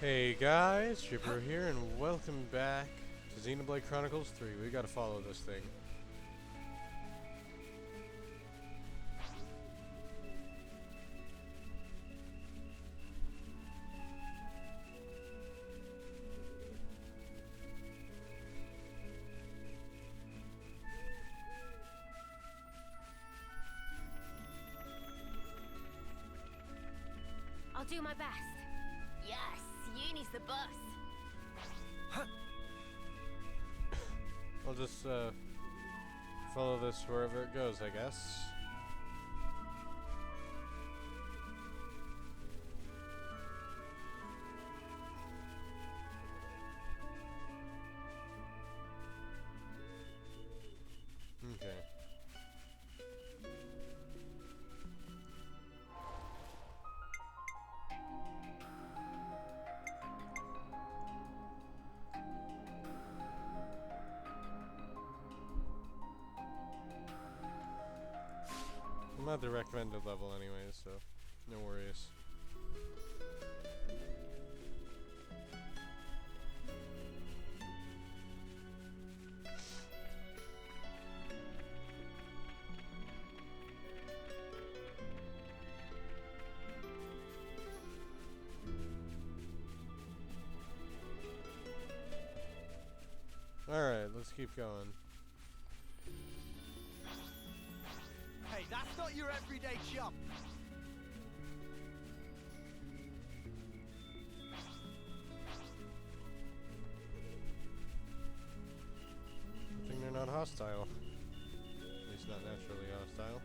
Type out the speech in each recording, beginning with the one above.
Hey guys, Tripper here, and welcome back to Xenoblade Chronicles 3. We gotta follow this thing. I'll do my best. Yes, Uni's the boss. I'll just follow this wherever it goes, I guess. Okay. I'm at the recommended level anyway, so no worries. Alright, let's keep going. Hey, that's not your everyday chump. I think they're not hostile. At least not naturally hostile.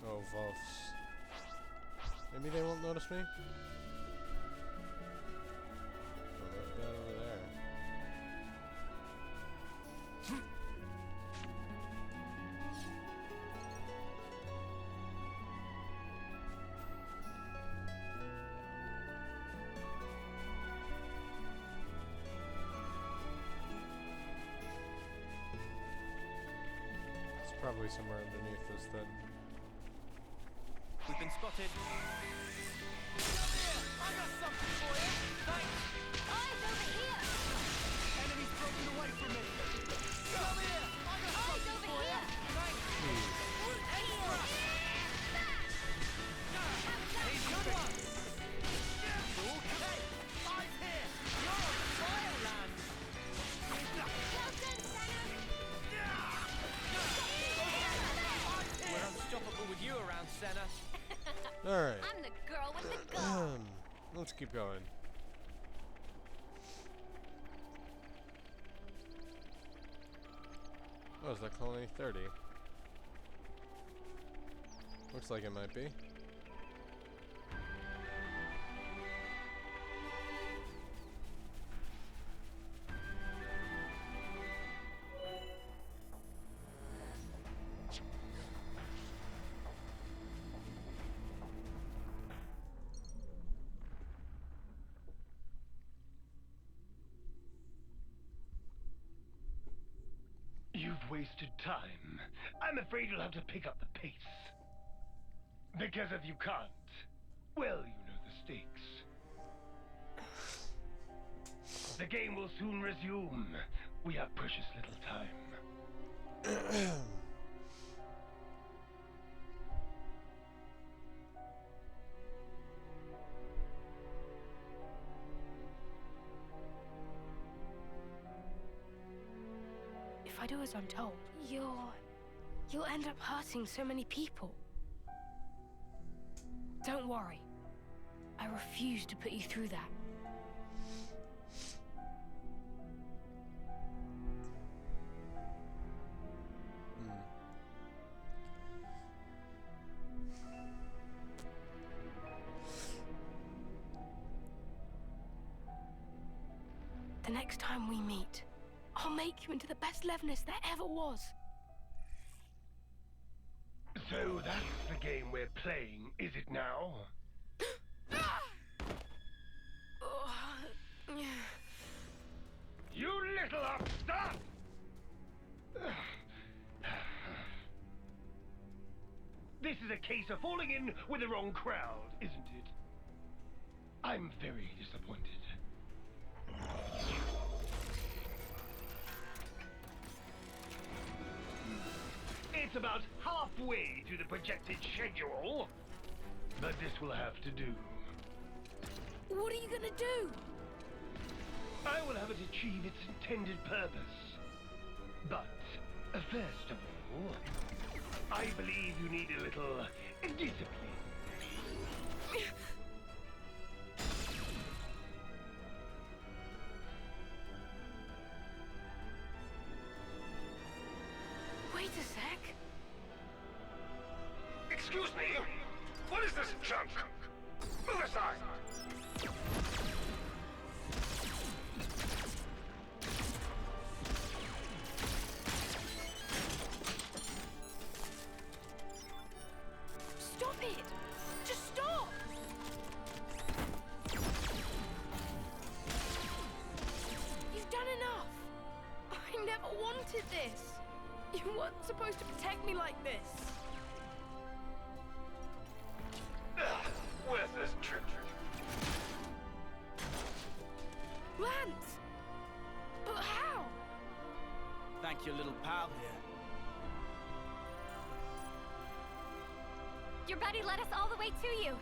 Oh, Volfs. Maybe they won't notice me? Oh, what's that over there? It's probably somewhere underneath this then. We've been spotted. I got something for you. Thanks. Eyes over here! Enemy's broken away from me. Come here. I got Eyes something over for you. here! Thanks. He's good one. Cool. Hey, eyes here. You're on fire land. Well done, Senna! We're unstoppable with you around, Senna. Alright. I'm the girl with the gun. Let's keep going. Oh, is that colony 30? Looks like it might be. You've wasted time. I'm afraid you'll have to pick up the pace. Because if you can't, well, you know the stakes. The game will soon resume. We have precious little time. If I do as I'm told, you'll end up hurting so many people. Don't worry. I refuse to put you through that. The next time we meet, I'll make you into the best Levnis there ever was. So that's the game we're playing, is it now? You little upstart! This is a case of falling in with the wrong crowd, isn't it? I'm very disappointed. It's about halfway through the projected schedule, but this will have to do. What are you gonna do? I will have it achieve its intended purpose. But, first of all, I believe you need a little discipline. Wait a sec. Excuse me? What is this junk? Move aside! Stop it! Just stop! You've done enough. I never wanted this. You weren't supposed to protect me like this. Worthless trick. Lance! But how? Thank your little pal here. Your buddy led us all the way to you.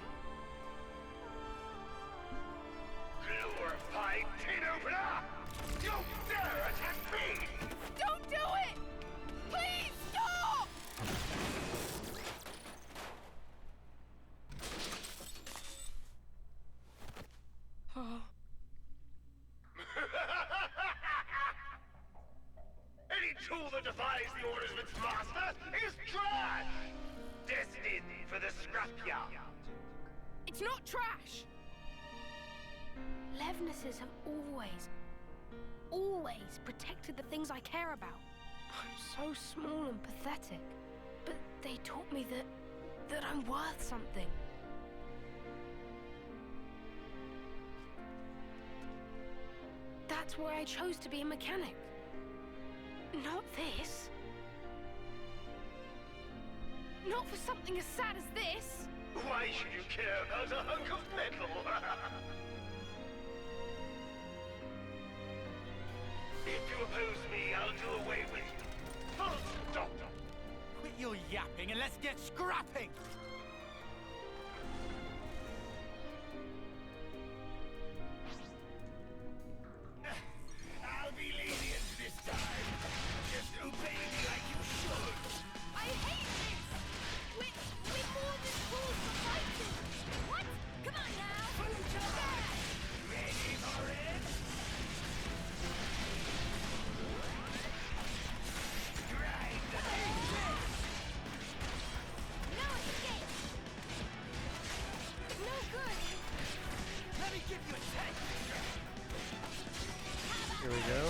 Glorified tin opener! Don't dare attack me! Don't do it! Please stop! Oh. Any tool that defies the orders of its master is trash! Destined for the scrapyard. It's not trash! Levnesses have always protected the things I care about. I'm so small and pathetic. But they taught me that I'm worth something. That's why I chose to be a mechanic. Not this. Not for something as sad as this. Why should you care about a hunk of metal? If you oppose me, I'll do away with you. Full stop. Quit your yapping and let's get scrapping! I'll be lenient this time. Just obey me like you should. I hate this! We're more than tools for fighting! What? Come on now! Ready for it? Grind the No escape! No good! Let me give you a taste! Here we go.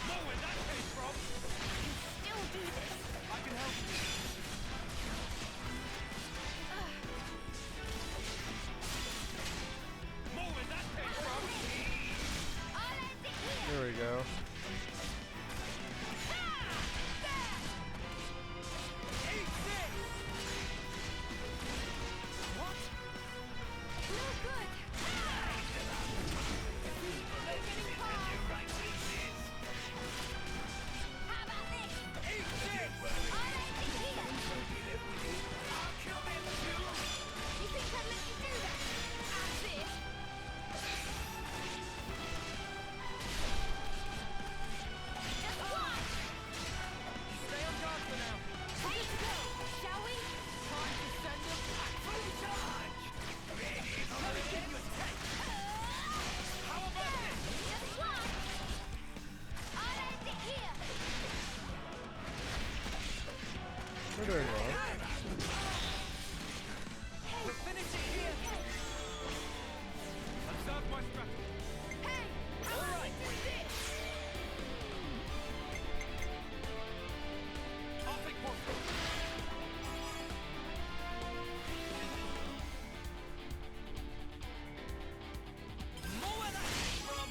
Know where that came from? Still do this! I can help you. Know where that came from? I'll end it here! Here we go. Eat this! What? No good! How about this? Eat this! I'll end it here! I'll kill him too! You think I'd let you do that? As if? Just watch! Stay on guard for now. Ready to go, shall we? Time to send them back. Full charge! Let me give you a taste. How about this? Just watch! I'll end it here! We're doing well. We'll finish it here. Observe my strategy. Hey! How about we do this? I'll take one. Know where that came from?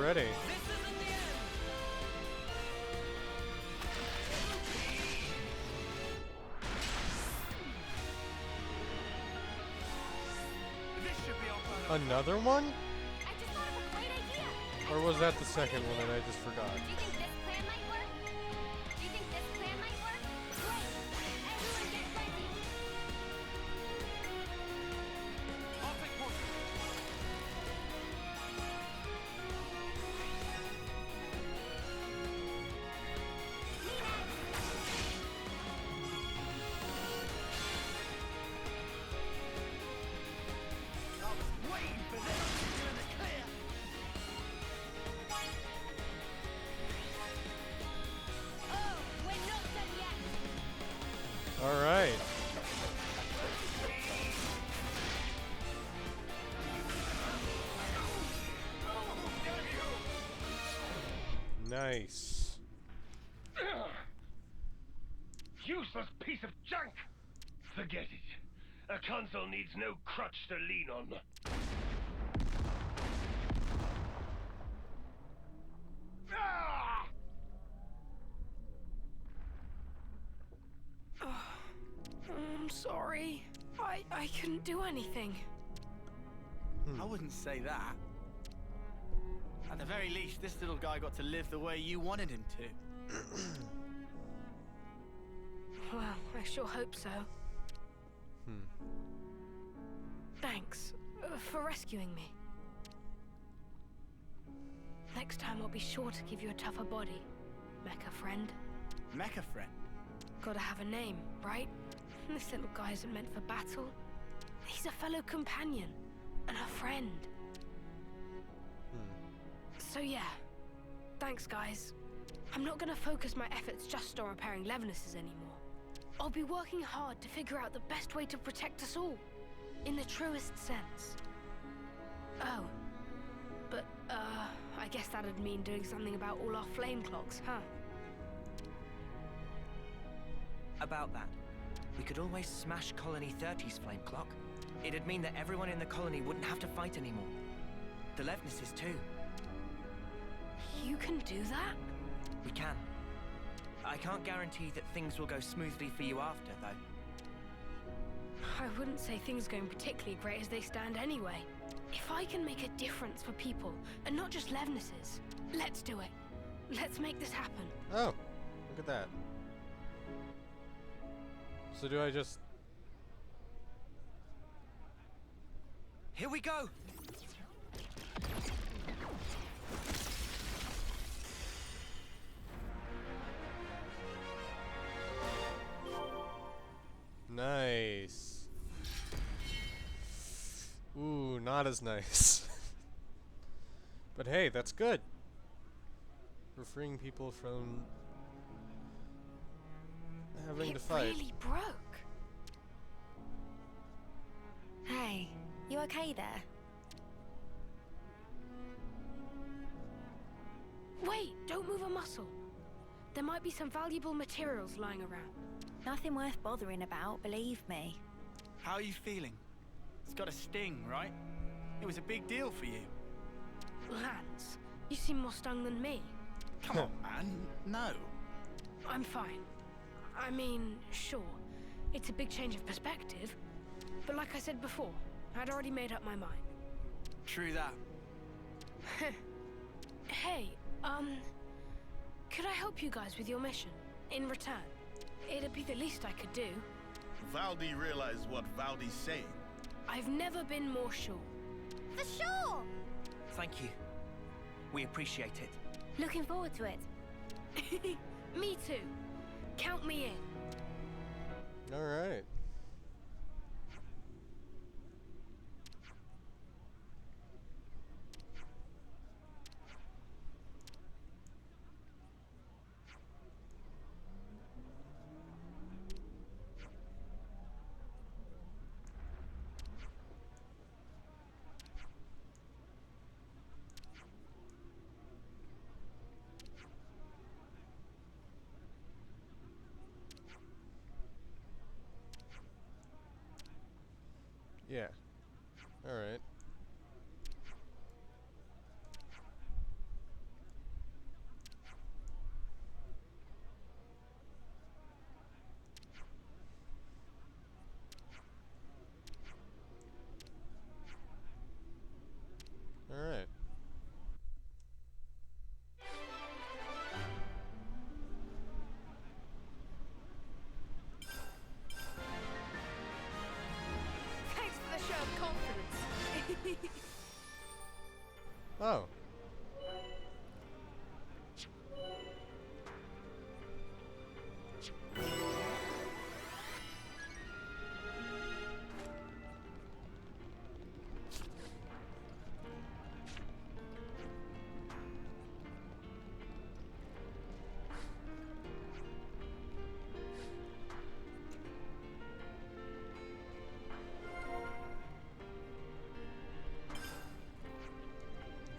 already. This isn't the end. This should be our plan. Another one? I just thought of a great idea. Or was that the second one and I just forgot? Do you think this plan might work? Do you think this plan might work? Great. Everyone get ready. I'll take point. Waiting for this. You're in the clear. Oh, we're not done yet. All right. Nice. Useless piece of junk! Forget it. A console needs no crutch to lean on. Ah! I'm sorry. I couldn't do anything. I wouldn't say that. At the very least, this little guy got to live the way you wanted him to. Well, I sure hope so. Thanks for rescuing me. Next time I'll be sure to give you a tougher body, Mecha friend. Mecha friend. Gotta have a name, right? This little guy isn't meant for battle. He's a fellow companion and a friend. So yeah, thanks guys. I'm not gonna focus my efforts just on repairing Levinuses anymore. I'll be working hard to figure out the best way to protect us all, in the truest sense. Oh, but I guess that'd mean doing something about all our flame clocks, huh? About that, we could always smash Colony 30's flame clock. It'd mean that everyone in the colony wouldn't have to fight anymore. The Levinuses too. You can do that? We can. I can't guarantee that things will go smoothly for you after, though. I wouldn't say things are going particularly great as they stand anyway. If I can make a difference for people, and not just Levinuses, let's do it. Let's make this happen. Oh, look at that. So do I just... Here we go! Nice. Ooh, not as nice. But hey, that's good. We're freeing people from having to fight. It really broke. Hey, you okay there? Wait, don't move a muscle. There might be some valuable materials lying around. Nothing worth bothering about, believe me. How are you feeling? It's got a sting, right? It was a big deal for you. Lance, you seem more stung than me. Come on, man. No. I'm fine. I mean, sure, it's a big change of perspective, but like I said before, I'd already made up my mind. True that. Hey, could I help you guys with your mission? In return? It'd be the least I could do. Valdi realized what Valdi's saying. I've never been more sure. For sure! Thank you. We appreciate it. Looking forward to it. Me too. Count me in. All right. Yeah. All right. It's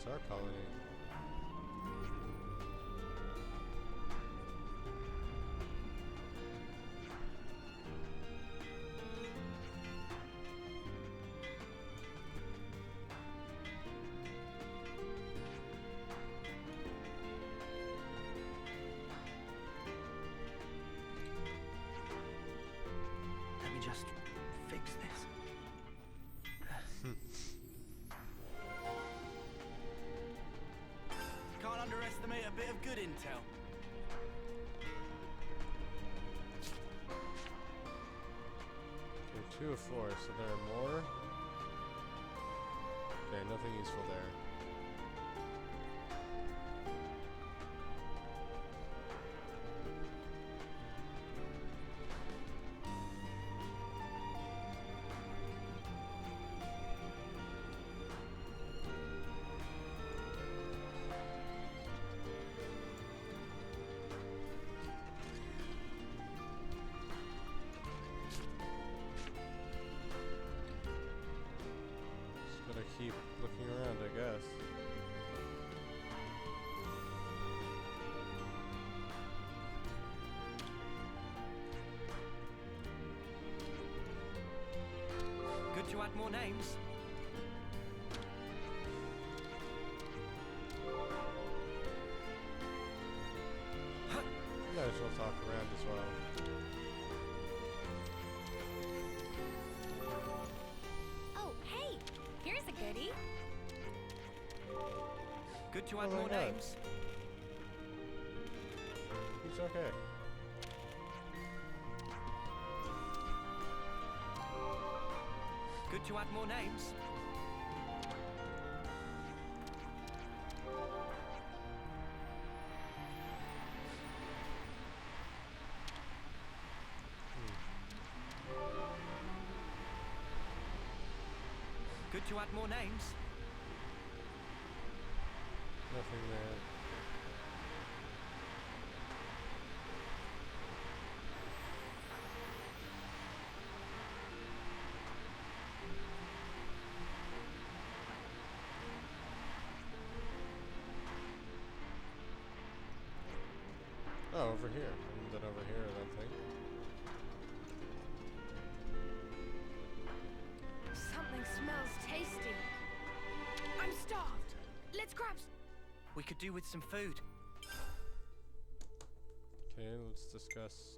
our colony. Let me just fix this. Can't underestimate a bit of good intel. Okay, 2 of 4, so there are more. Okay, nothing useful there. Just gotta keep looking around, I guess. Good to add more names. Might as well talk around as well. Oh, hey! Here's a goodie. Good to add Oh my more God. names. It's okay. Good to add more names. Good to add more names. Nothing there. Oh, over here. And then over here, I don't think. Something smells tasty. I'm starved. Let's grab. We could do with some food. Okay, let's discuss.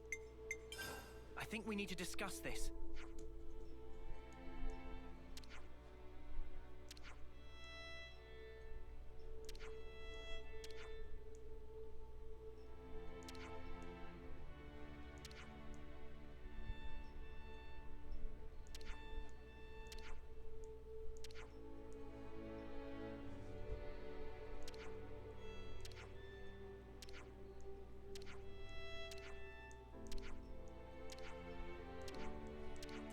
I think we need to discuss this.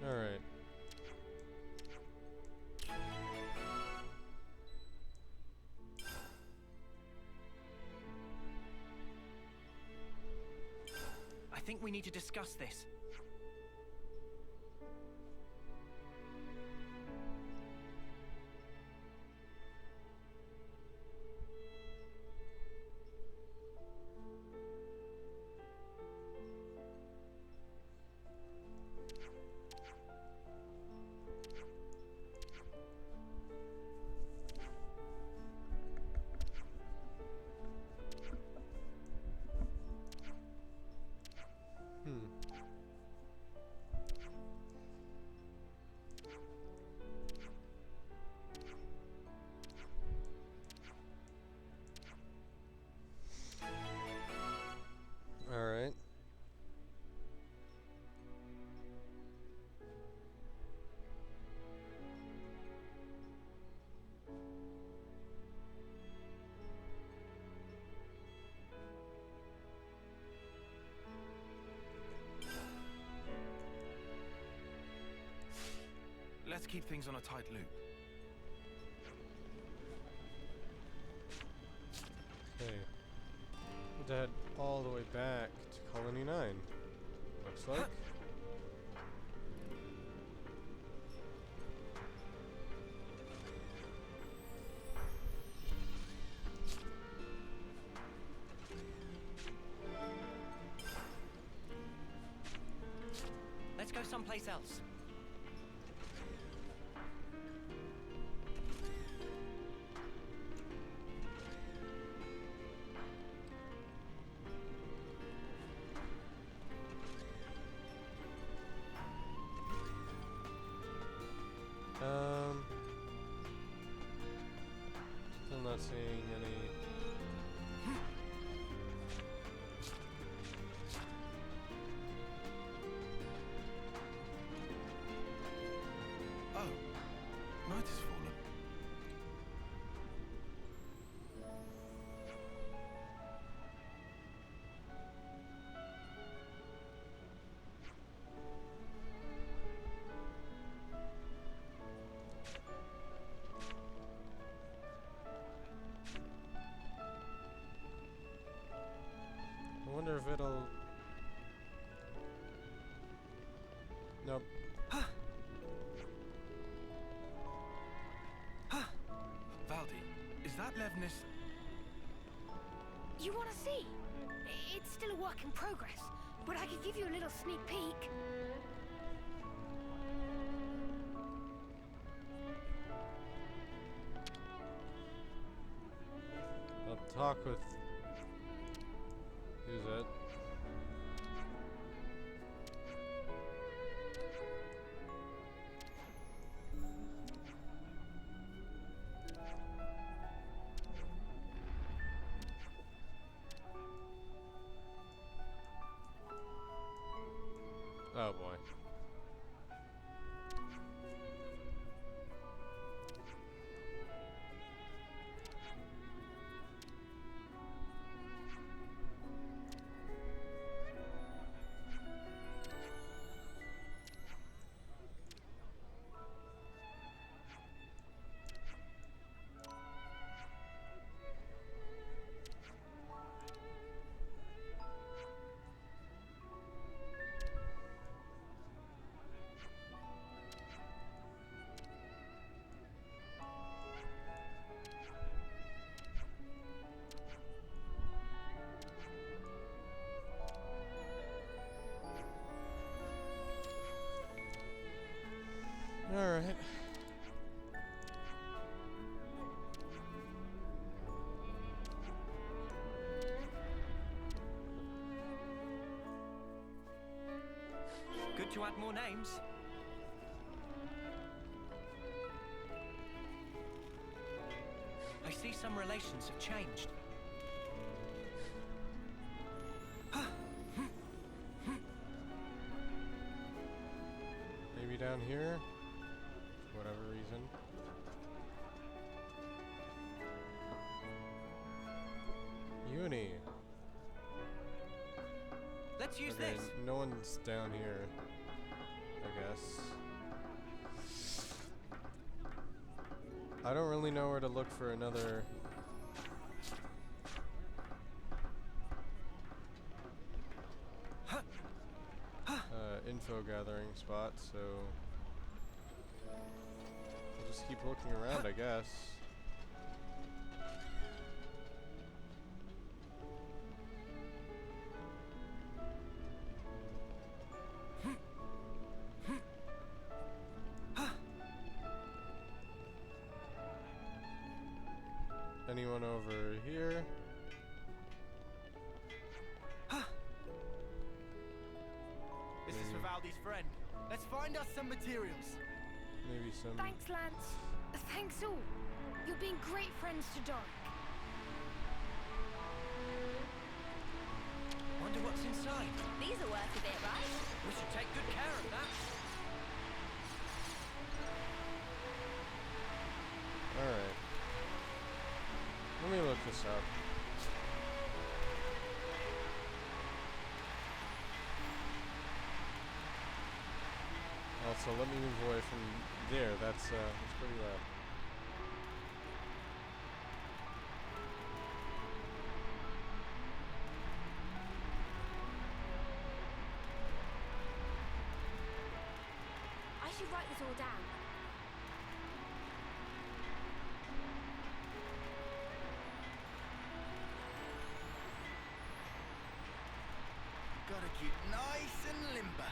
Alright. I think we need to discuss this. keep things on a tight loop. Okay. We'll head all the way back to Colony 9. Looks like. Let's go someplace else. Still not seeing any. Oh, night has fallen. I wonder if it'll. Nope. Valdi, is that Levnis? You want to see? It's still a work in progress, but I could give you a little sneak peek. I'll talk with. Who's it? Oh boy. All right. Good to add more names. I see some relations have changed. Maybe down here? For whatever reason. Uni. Let's use Okay, this. no one's down here, I guess. I don't really know where to look for another info gathering spot, so we'll just keep looking around, I guess. Anyone over here? This is for Valdi's friend. Let's find us some materials. Maybe some. Thanks, Lance. Thanks all. You're being great friends to Doric. Wonder what's inside. These are worth a bit, right? We should take good care of that. Alright. Let me look this up. I'll so let me move away from there. That's pretty loud. I should write this all down. Gotta keep nice and limber.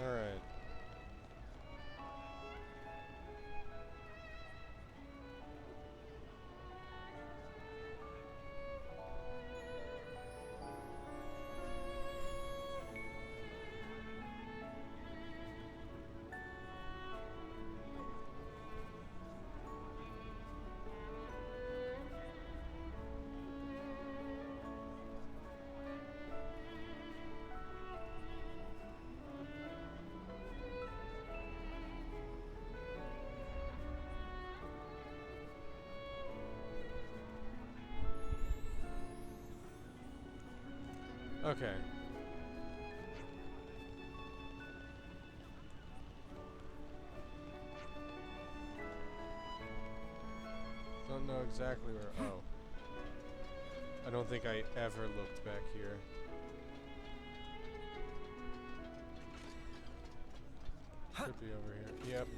All right. Okay. Don't know exactly where. Oh. I don't think I ever looked back here. Could be over here. Yep.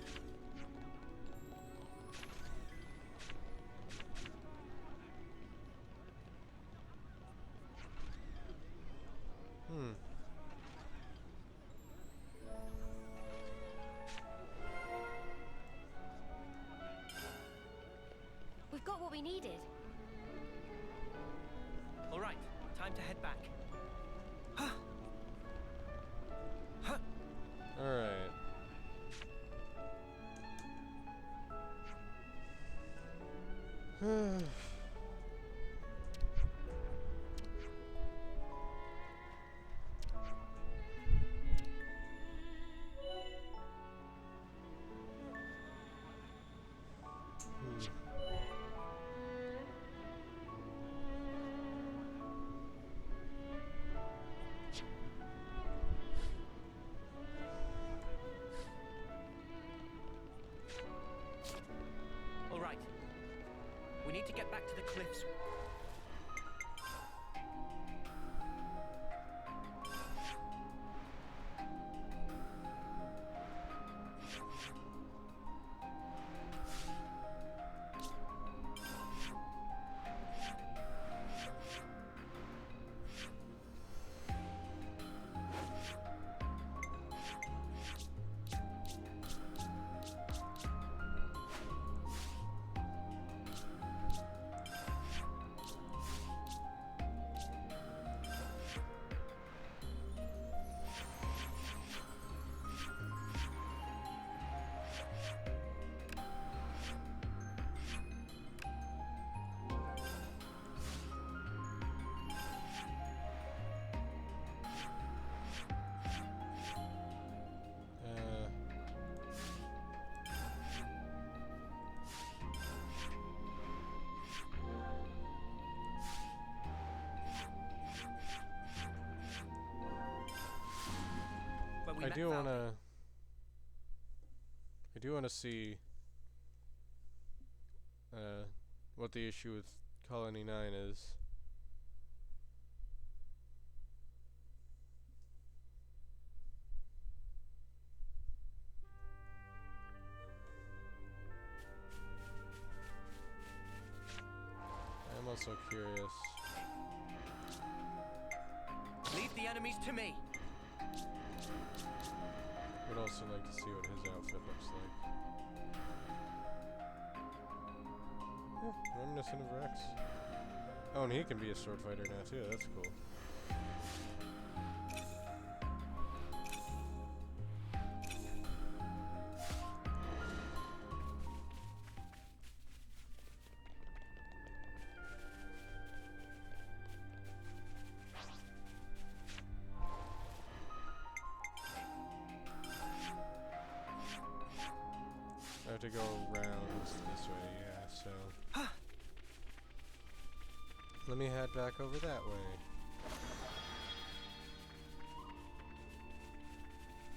We've got what we needed. All right, time to head back. All right. All right. We need to get back to the cliffs. Where we I met do Val. wanna see what the issue with Colony 9 is. I'm also curious. Leave the enemies to me. Would also like to see what his outfit looks like. Oh, reminiscent of Rex. Oh, and he can be a sword fighter now too. That's cool. have to go around this way, yeah, so... Let me head back over that way.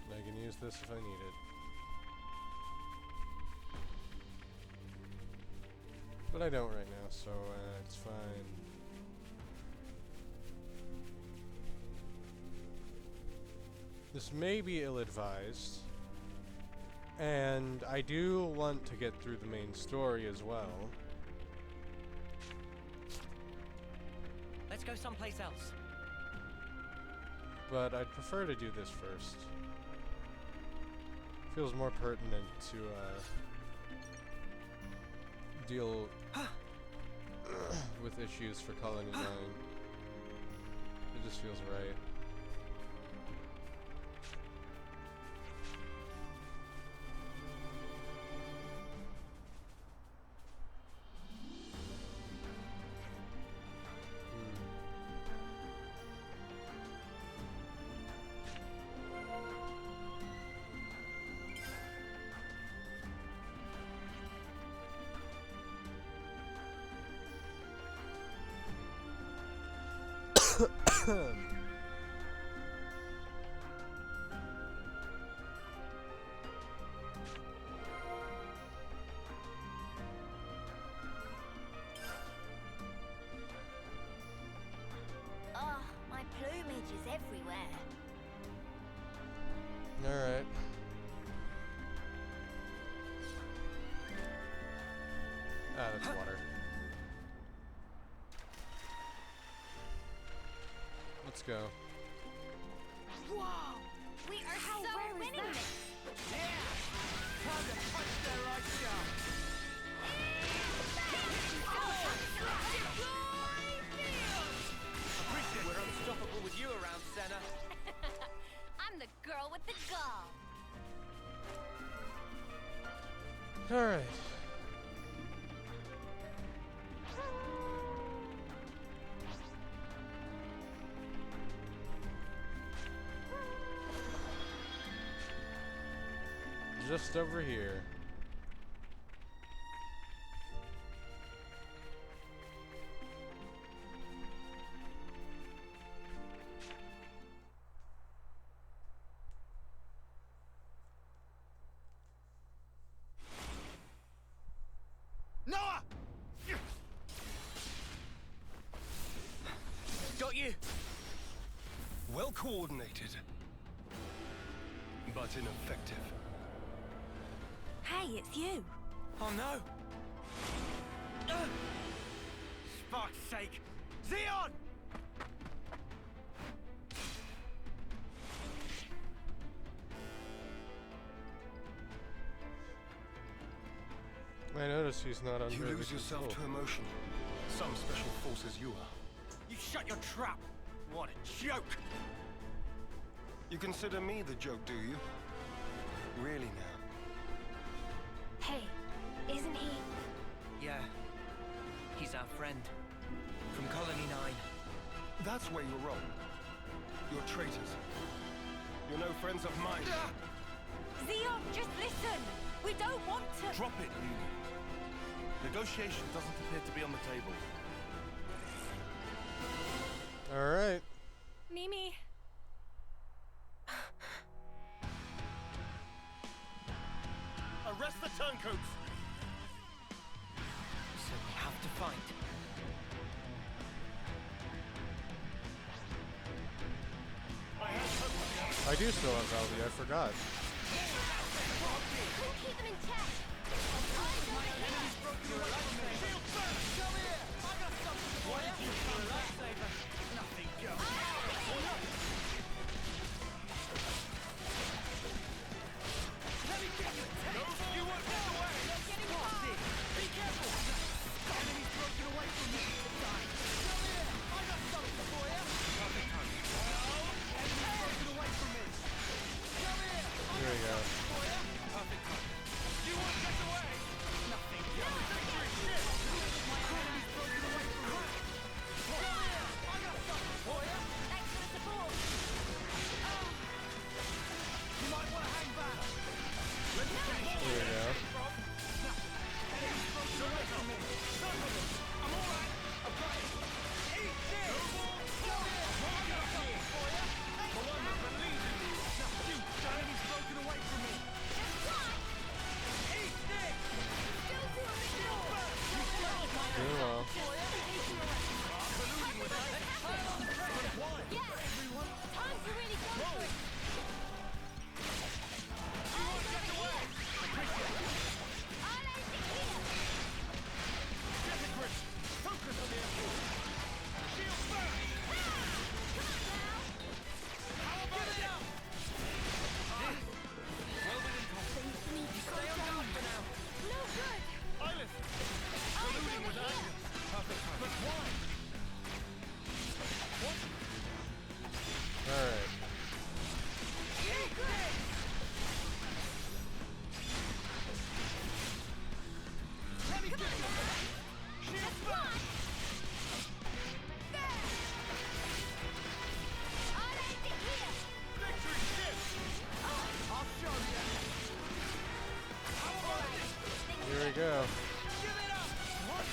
I can use this if I need it. But I don't right now, so it's fine. This may be ill-advised, and I do want to get through the main story as well. Let's go someplace else. But I'd prefer to do this first. Feels more pertinent to deal with issues for Colony 9. It just feels right. Oh, my plumage is everywhere. Alright. Ah, that's water. Let's go. Whoa! We are How so rare is winning that? this! Time to punch their eyes out. We're unstoppable with you around, Senna. I'm the girl with the gall. Alright. Just over here. Noah! Got you. Well coordinated, but ineffective. Hey, it's you. Oh no. Fuck's sake! Xeon! I notice he's not under You the lose yourself to control. emotion. Some special forces you are. You shut your trap! What a joke! You consider me the joke, do you? Really now? Hey, isn't he? Yeah. He's our friend. From Colony 9. That's where you're wrong. You're traitors. You're no friends of mine. Xeon, just listen. We don't want to. Drop it, Lulu. Negotiation doesn't appear to be on the table. Alright. Mimi. Arrest the turncoats! So we have to fight. I do still have Valdi, I forgot. We'll keep them in check. go. Give it up! What?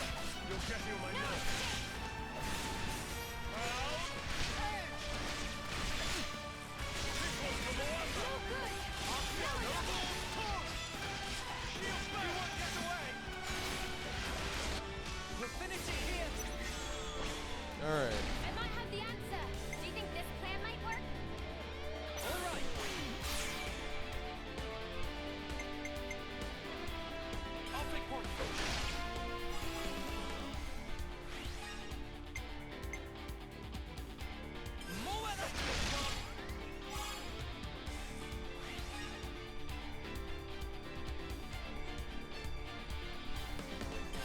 You're getting on my nerves. We'll finish it here! Alright. I might have the answer. Do you think this plan might work? Alright! I'll take point.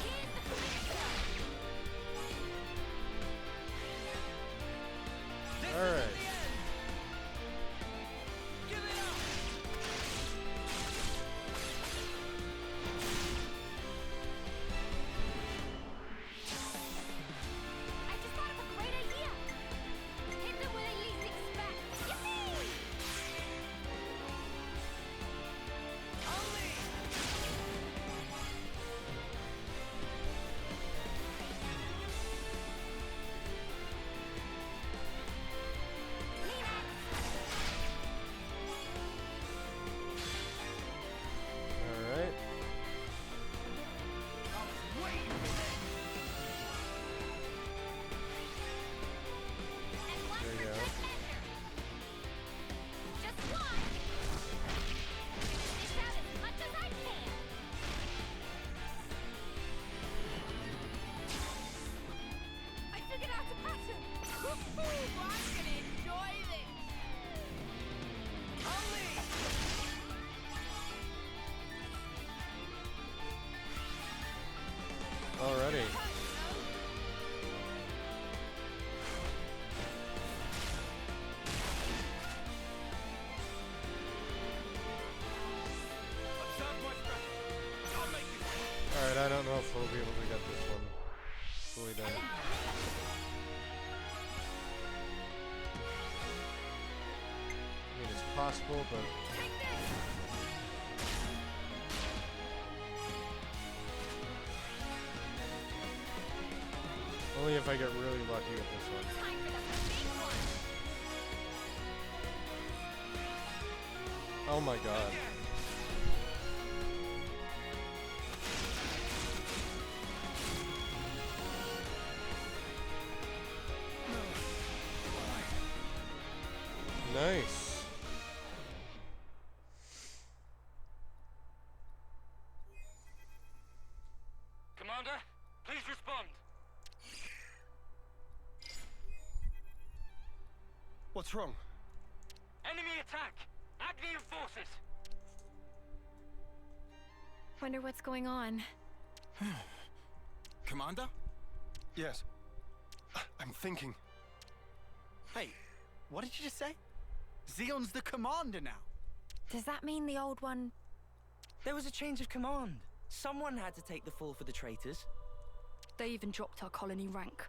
Here's the finisher. Alright. Give it up! I just thought of a great idea. Hit them when they least expect. Yippee! Only! Alright. And one There you for go. good measure. Just one. Dish out as much as I can. I figured out a pattern. Woohoo! I'm gonna enjoy this. Only! Alrighty. Observe my strategy. I'll make it. Alright, I don't know if we'll be able to get this one fully done. I mean, it's possible, but Take this. only if I get really lucky with this one. Time for the big one. Oh my god. Nice. Commander, please respond. What's wrong? Enemy attack! Agnian forces! Wonder what's going on. Commander? Yes. I'm thinking. Hey, what did you just say? Xeon's the commander now. Does that mean the old one? There was a change of command. Someone had to take the fall for the traitors. They even dropped our colony rank.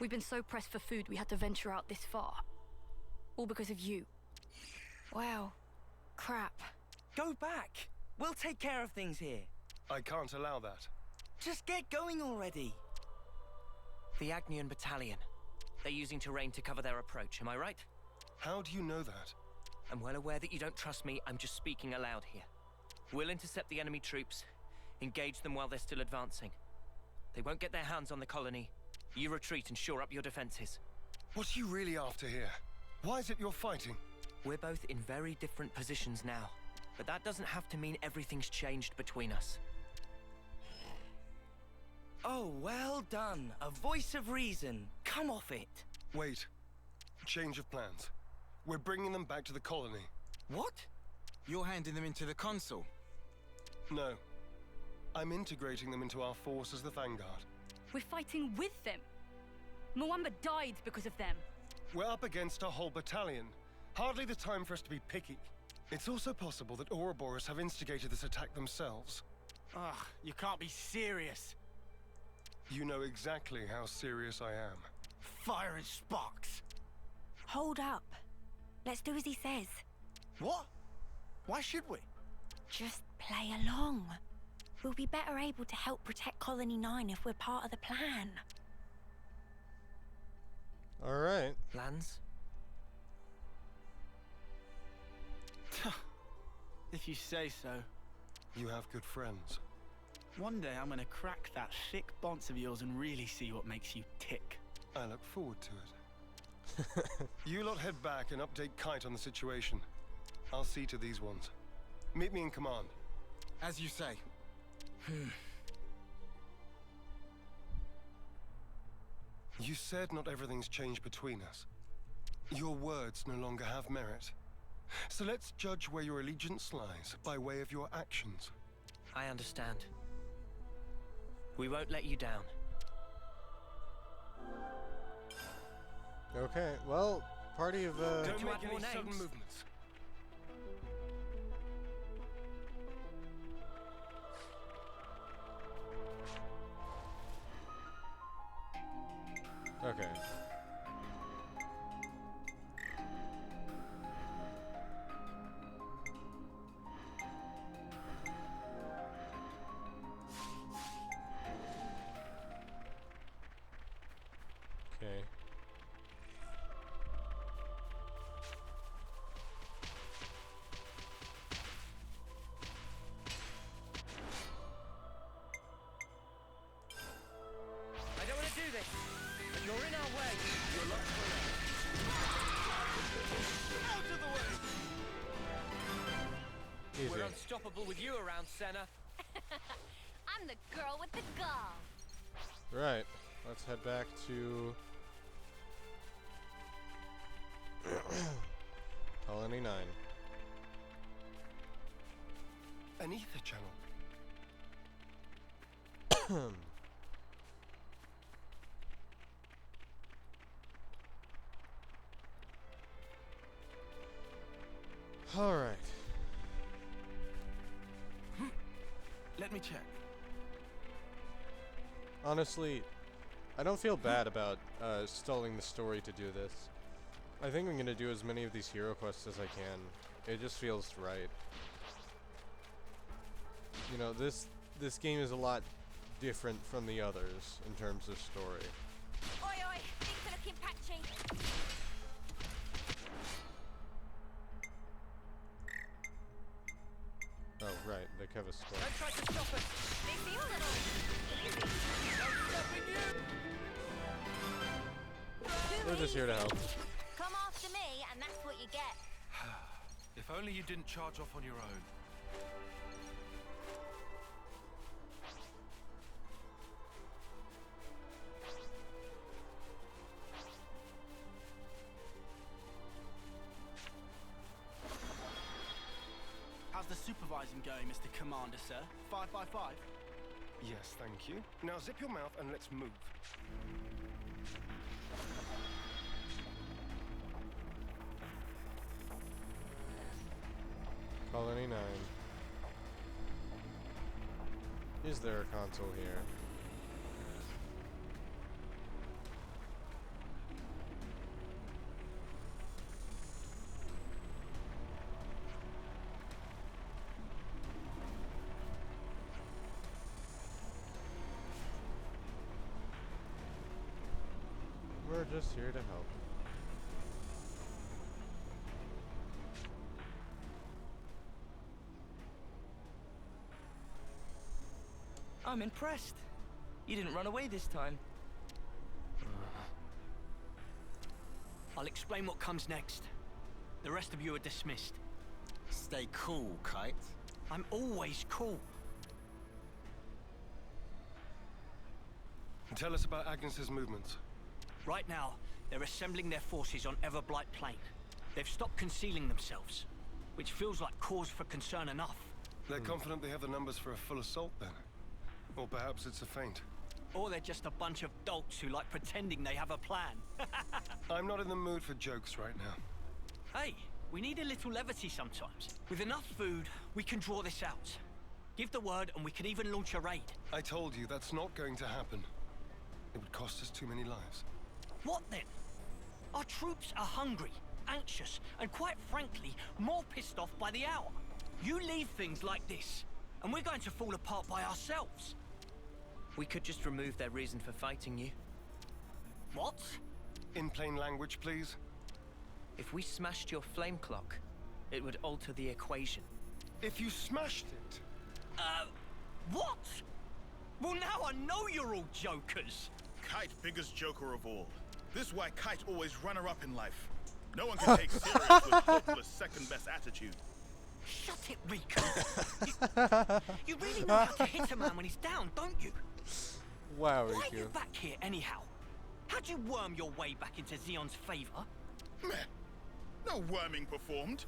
We've been so pressed for food we had to venture out this far. All because of you. Wow. Crap. Go back. We'll take care of things here. I can't allow that. Just get going already. The Agnian Battalion. They're using terrain to cover their approach, am I right? How do you know that? I'm well aware that you don't trust me. I'm just speaking aloud here. We'll intercept the enemy troops, engage them while they're still advancing. They won't get their hands on the colony. You retreat and shore up your defenses. What are you really after here? Why is it you're fighting? We're both in very different positions now, but that doesn't have to mean everything's changed between us. Oh, well done. A voice of reason. Come off it. Wait. Change of plans. We're bringing them back to the colony. What? You're handing them into the consul. No. I'm integrating them into our force as the Vanguard. We're fighting with them. Moebius died because of them. We're up against a whole battalion. Hardly the time for us to be picky. It's also possible that Ouroboros have instigated this attack themselves. Ugh, you can't be serious. You know exactly how serious I am. Fire and sparks. Hold up. Let's do as he says. What? Why should we? Just play along. We'll be better able to help protect Colony 9 if we're part of the plan. Alright. Plans? If you say so. You have good friends. One day I'm gonna crack that thick bonce of yours and really see what makes you tick. I look forward to it. You lot head back and update Kite on the situation. I'll see to these ones. Meet me in command. As you say. You said not everything's changed between us. Your words no longer have merit. So let's judge where your allegiance lies by way of your actions. I understand. We won't let you down. Okay, well, party of, Don't you make add any more sudden names? movements. Okay. Okay. I don't want to do this. But you're in our way. Your luck's run out. Out of the way! Easy. We're unstoppable with you around, Senna. I'm the girl with the gall. Right. Let's head back to Colony 9. An ether channel. Alright. Let me check. Honestly, I don't feel bad about stalling the story to do this. I think I'm gonna do as many of these hero quests as I can. It just feels right. You know, this game is a lot different from the others in terms of story. Oi, oi, things are looking patchy. Oh, right, they have a squad. Don't try to stop us. They feel a little easy. We're just here to help. Come after me, and that's what you get. If only you didn't charge off on your own. How's the supervising going, Mr. Commander, sir? 5 by 5? Yes, thank you. Now zip your mouth and let's move. Colony 9. Is there a console here? We're just here to help. I'm impressed. You didn't run away this time. I'll explain what comes next. The rest of you are dismissed. Stay cool, Kite. I'm always cool. Tell us about Agnes's movements. Right now, they're assembling their forces on Everblight Plain. They've stopped concealing themselves, which feels like cause for concern enough. They're confident they have the numbers for a full assault then. Or perhaps it's a feint. Or they're just a bunch of dolts who like pretending they have a plan. I'm not in the mood for jokes right now. Hey, we need a little levity sometimes. With enough food, we can draw this out. Give the word and we can even launch a raid. I told you that's not going to happen. It would cost us too many lives. What then? Our troops are hungry, anxious, and quite frankly, more pissed off by the hour. You leave things like this, and we're going to fall apart by ourselves. We could just remove their reason for fighting you. What? In plain language, please. If we smashed your flame clock, it would alter the equation. If you smashed it, What? Well, now I know you're all jokers. Kite, biggest joker of all. This why Kite always runner-up in life. No one can take serious with hopeless second-best attitude. Shut it, Riku. You really know how to hit a man when he's down, don't you? Wow, Why are you Riku. back here anyhow? How'd you worm your way back into Xeon's favor? Meh. No worming performed.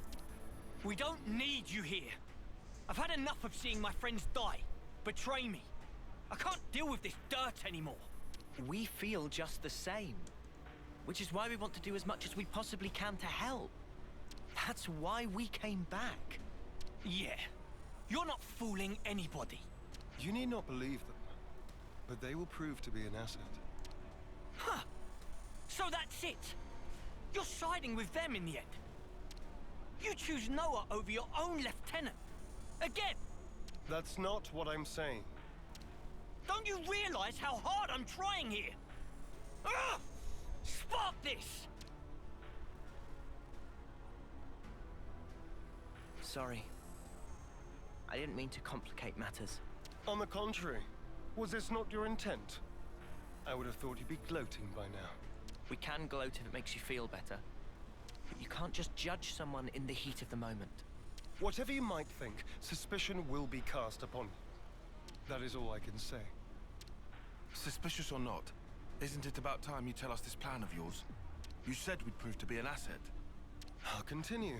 We don't need you here. I've had enough of seeing my friends die, betray me. I can't deal with this dirt anymore. We feel just the same. Which is why we want to do as much as we possibly can to help. That's why we came back. Yeah, you're not fooling anybody. you need not believe them, but they will prove to be an asset. Huh. So that's it. You're siding with them in the end. You choose Noah over your own lieutenant. Again. That's not what I'm saying. Don't you realize how hard I'm trying here? Ugh! Spot this! Sorry. I didn't mean to complicate matters. On the contrary, was this not your intent? I would have thought you'd be gloating by now. We can gloat if it makes you feel better. But you can't just judge someone in the heat of the moment. Whatever you might think, suspicion will be cast upon you. That is all I can say. Suspicious or not, isn't it about time you tell us this plan of yours? You said we'd prove to be an asset. I'll continue.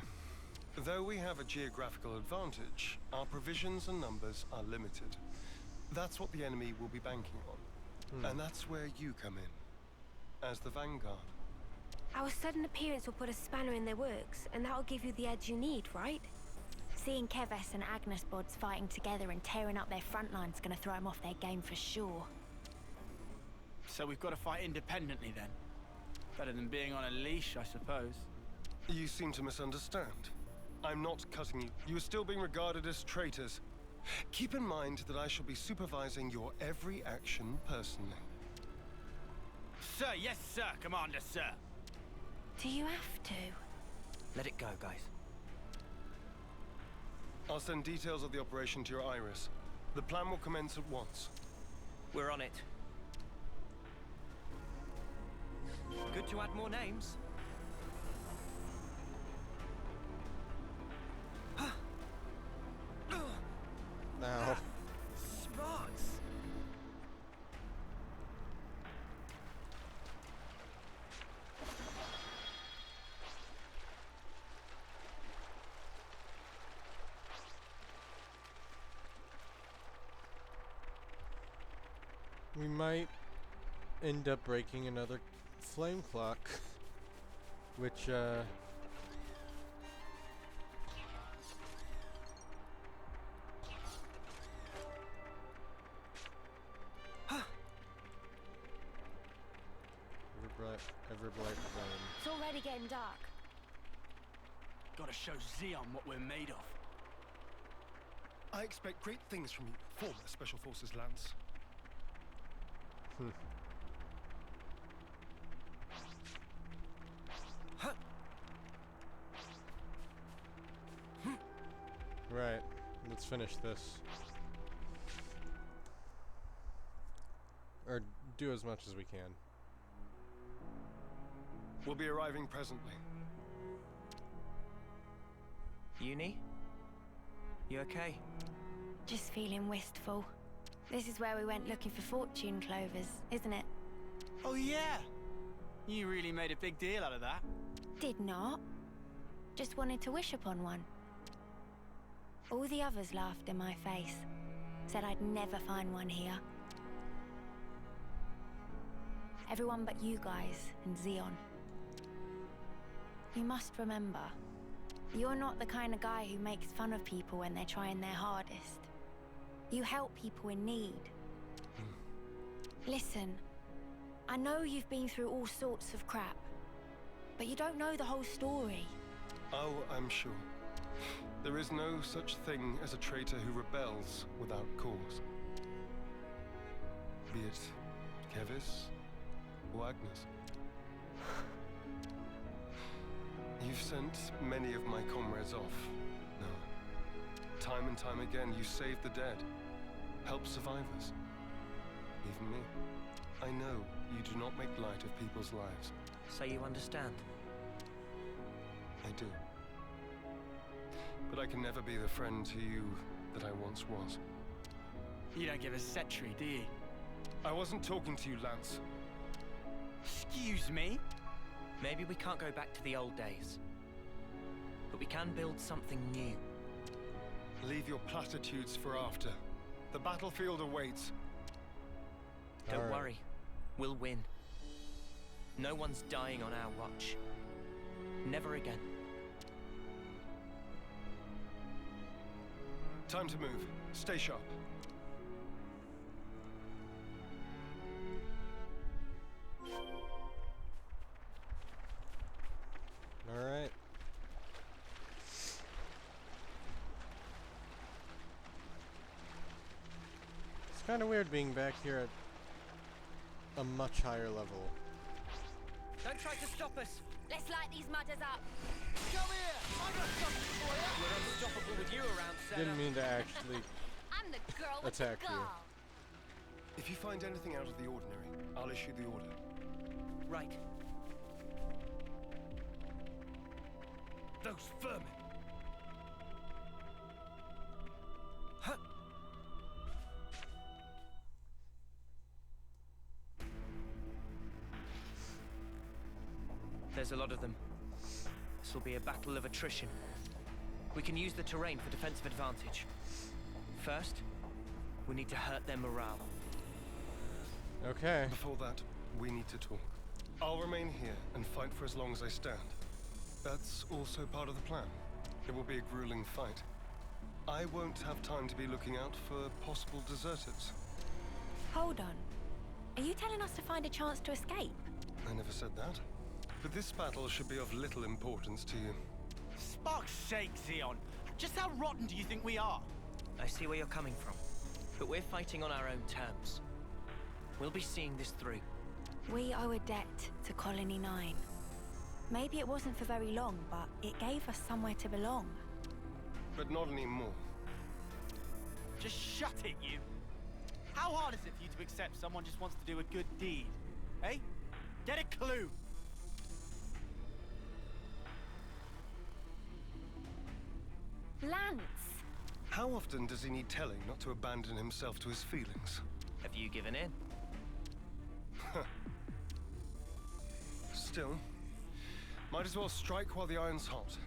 Though we have a geographical advantage, our provisions and numbers are limited. That's what the enemy will be banking on. And that's where you come in, as the vanguard. Our sudden appearance will put a spanner in their works, and that'll give you the edge you need, right? Seeing Keves and Agnes Bods fighting together and tearing up their front line's gonna throw them off their game for sure. So we've got to fight independently then. Better than being on a leash, I suppose. You seem to misunderstand. I'm not cutting you. You are still being regarded as traitors. Keep in mind that I shall be supervising your every action personally. Sir, yes, sir, Commander, sir. Do you have to? Let it go, guys. I'll send details of the operation to your iris. The plan will commence at once. We're on it. Good to add more names. Now. Smarts. We might end up breaking another flame clock, which ever bright flame. It's already getting dark. Gotta show Xeon what we're made of. I expect great things from you, former Special Forces Lance. Right, let's finish this. Or do as much as we can. We'll be arriving presently. Uni? You okay? Just feeling wistful. This is where we went looking for fortune clovers, isn't it? Oh, yeah. You really made a big deal out of that. Did not. Just wanted to wish upon one. All the others laughed in my face. Said I'd never find one here. Everyone but you guys and Xeon. You must remember, you're not the kind of guy who makes fun of people when they're trying their hardest. You help people in need. Listen, I know you've been through all sorts of crap, but you don't know the whole story. Oh, I'm sure. There is no such thing as a traitor who rebels without cause. Be it Kevis or Agnes. You've sent many of my comrades off. No. Time and time again, you save the dead, help survivors. Even me. I know you do not make light of people's lives. So you understand? I do. But I can never be the friend to you that I once was. You don't give a setry, do you? I wasn't talking to you, Lance. Excuse me? Maybe we can't go back to the old days. But we can build something new. Leave your platitudes for after. The battlefield awaits. Don't worry. We'll win. No one's dying on our watch. Never again. Time to move. Stay sharp. Alright. It's kind of weird being back here at a much higher level. Don't try to stop us. Let's light these mudders up. Come here. I got something for you. We're unstoppable with you around, Senna. Didn't mean to actually I'm the girl with the attack you. gall. If you find anything out of the ordinary, I'll issue the order. Right. Those vermin. Huh. There's a lot of them. This will be a battle of attrition. We can use the terrain for defensive advantage. First, we need to hurt their morale. Okay. Before that, we need to talk. I'll remain here and fight for as long as I stand. That's also part of the plan. It will be a grueling fight. I won't have time to be looking out for possible deserters. Hold on. Are you telling us to find a chance to escape? I never said that. But this battle should be of little importance to you. Spark's sake, Xeon. Just how rotten do you think we are? I see where you're coming from. But we're fighting on our own terms. We'll be seeing this through. We owe a debt to Colony 9. Maybe it wasn't for very long, but it gave us somewhere to belong. But not anymore. Just shut it, you. How hard is it for you to accept someone just wants to do a good deed? Eh? Get a clue. Lance! How often does he need telling not to abandon himself to his feelings? Have you given in? Still, might as well strike while the iron's hot.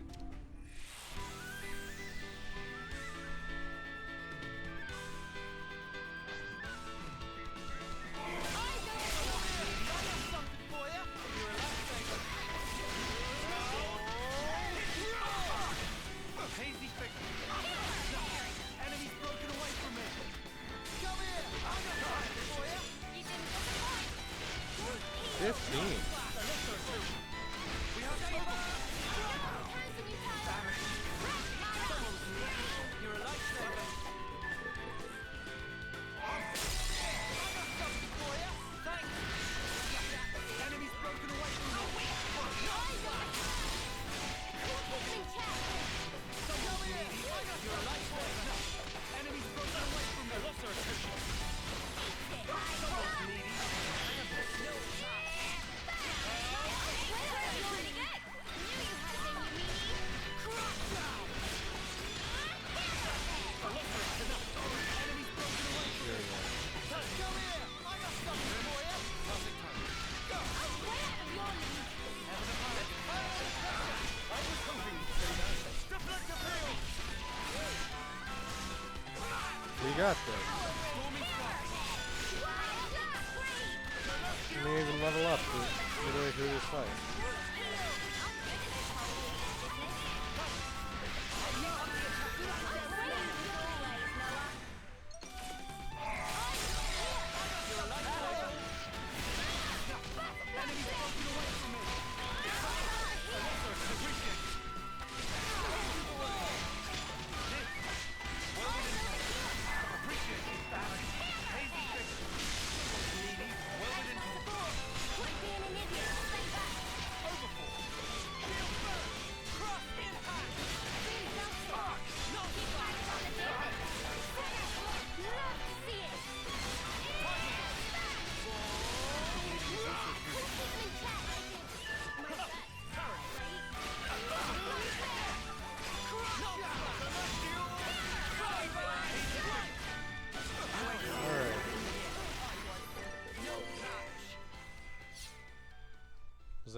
We got this. We may even level up midway through this fight.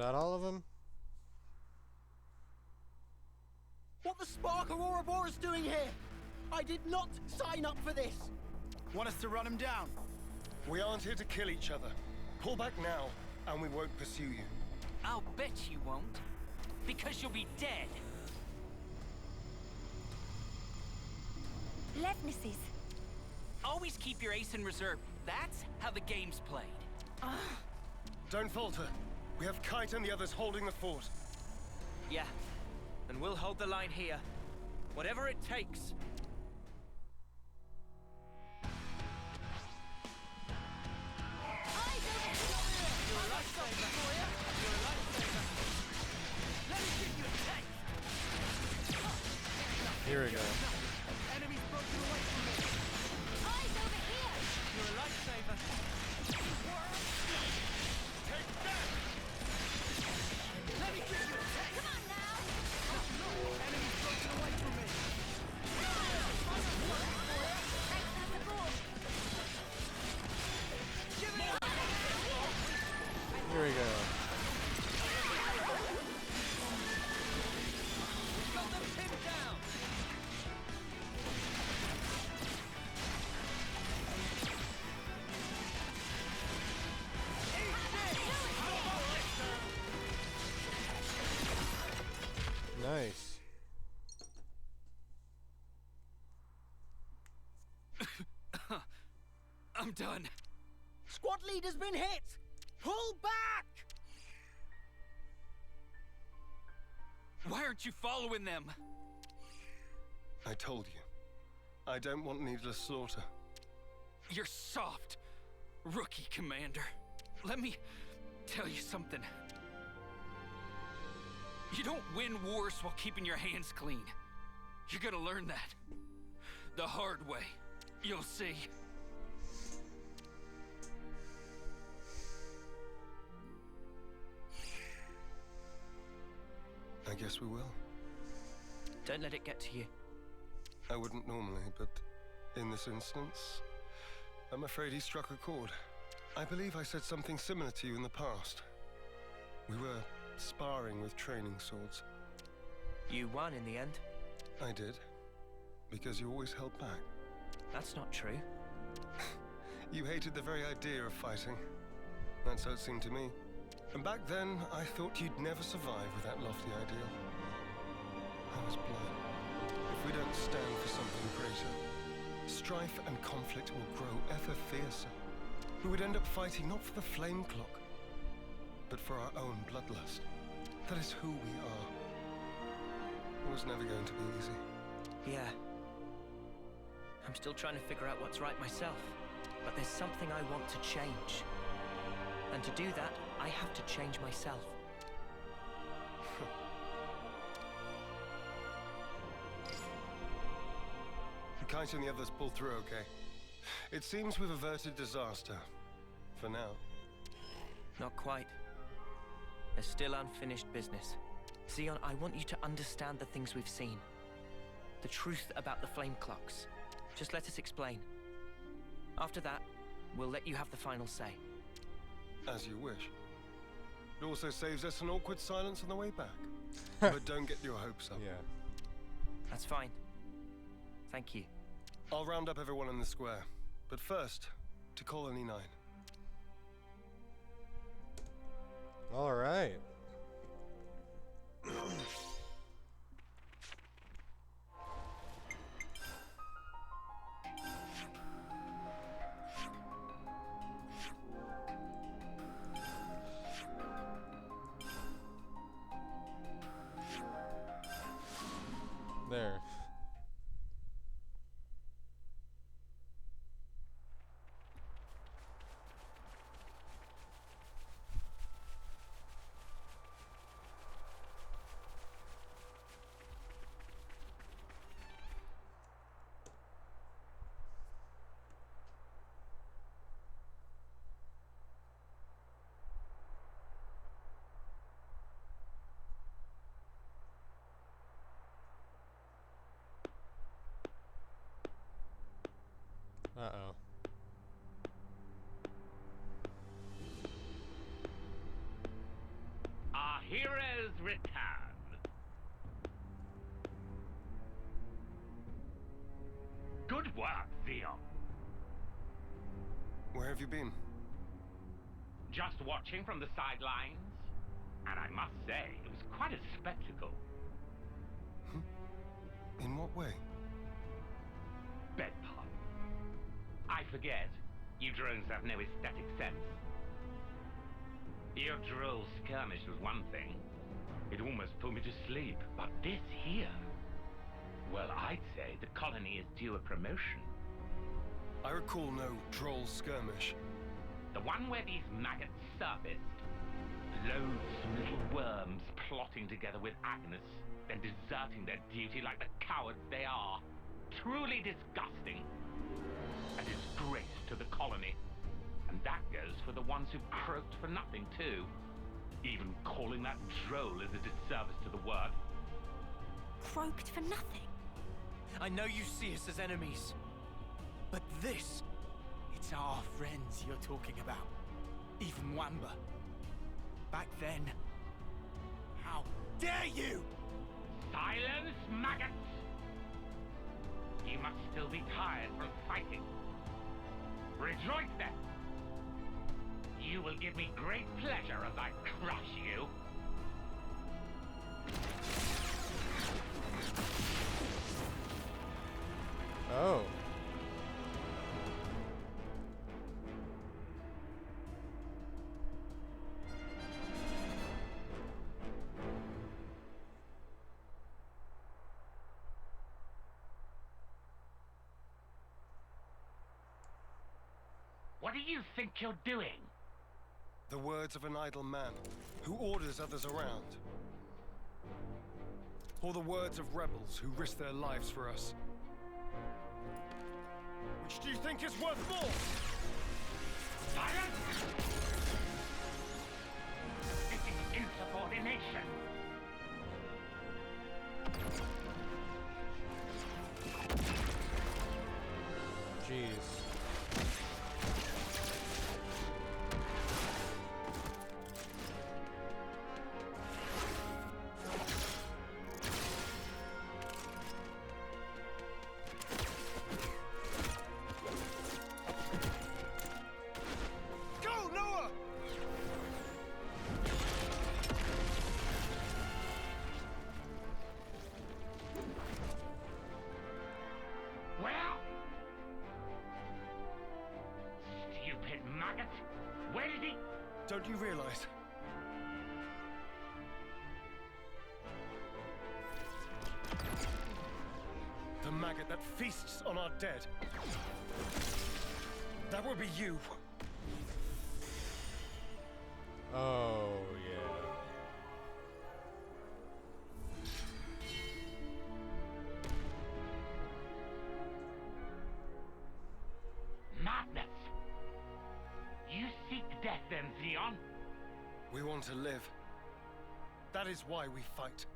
that all of them? What the Spark of Ouroboros doing here? I did not sign up for this. Want us to run him down? We aren't here to kill each other. Pull back now, and we won't pursue you. I'll bet you won't. Because you'll be dead. Levnesses. Always keep your ace in reserve. That's how the game's played. Don't falter. We have Kite and the others holding the fort. Yeah, and we'll hold the line here. Whatever it takes. Here we go. Enemies broken away from me. Eyes over here! You're a lifesaver. Take that! Let me give you a taste. Come on now! Enemies broken away from me. Thanks for the support! Here we go. Got them pinned down. Nice. I'm done. Squad leader's been hit! Pull back! Why aren't you following them? I told you. I don't want needless slaughter. You're soft, rookie commander. Let me tell you something. You don't win wars while keeping your hands clean. You're gonna learn that. The hard way. You'll see. I guess we will. Don't let it get to you. I wouldn't normally, but in this instance, I'm afraid he struck a chord. I believe I said something similar to you in the past. We were sparring with training swords. You won in the end. I did, because you always held back. That's not true. You hated the very idea of fighting. That's how it seemed to me. And back then, I thought you'd never survive with that lofty ideal. I was blind. If we don't stand for something greater, strife and conflict will grow ever fiercer. We would end up fighting not for the flame clock, but for our own bloodlust. That is who we are. It was never going to be easy. Yeah. I'm still trying to figure out what's right myself. But there's something I want to change. And to do that, I have to change myself. Kite and the others pulled through okay. It seems we've averted disaster. For now. Not quite. There's still unfinished business. Xeon, I want you to understand the things we've seen. The truth about the flame clocks. Just let us explain. After that, we'll let you have the final say. As you wish. It also saves us an awkward silence on the way back. But don't get your hopes up. Yeah. That's fine. Thank you. I'll round up everyone in the square. But first, to Colony 9. All right. There. Uh-oh. return. Good work, Xeon. Where have you been? Just watching from the sidelines. And I must say, it was quite a spectacle. In what way? Beg pardon. I forget. You drones have no aesthetic sense. Your droll skirmish was one thing. It almost put me to sleep. But this here... Well, I'd say the colony is due a promotion. I recall no droll skirmish. The one where these maggots surfaced. Loathsome little worms plotting together with Agnes, then deserting their duty like the cowards they are. Truly disgusting. A disgrace to the colony. And that goes for the ones who croaked for nothing, too. Even calling that droll is a disservice to the word. Croaked for nothing? I know you see us as enemies, but this, it's our friends you're talking about. Even Wamba. Back then, how dare you! Silence, maggots! You must still be tired from fighting. Rejoice then! You will give me great pleasure as I crush you. Oh. What do you think you're doing? The words of an idle man who orders others around. Or the words of rebels who risk their lives for us. Which do you think is worth more? Silence! This is insubordination. Jeez. Don't you realize? The maggot that feasts on our dead. That will be you. Oh, yeah. Madness! You seek death then, Xeon? We want to live. That is why we fight.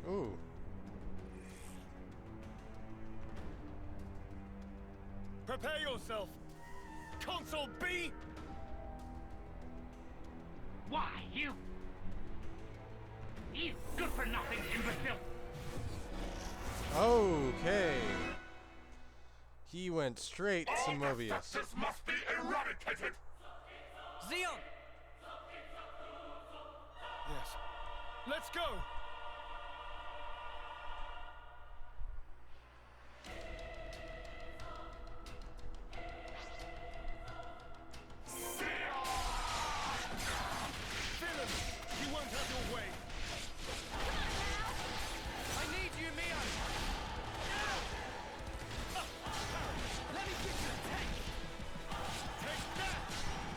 Ooh. Prepare yourself! Console B! Why, you good-for-nothing imbecile! Okay. He went straight to Moebius. This must be eradicated! Xeon! Yes. Let's go!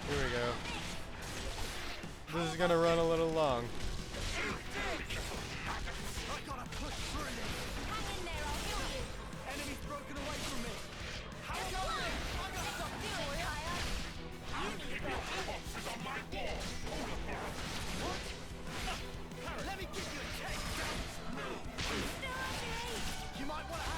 Here we go. This is gonna run a little long. You might want to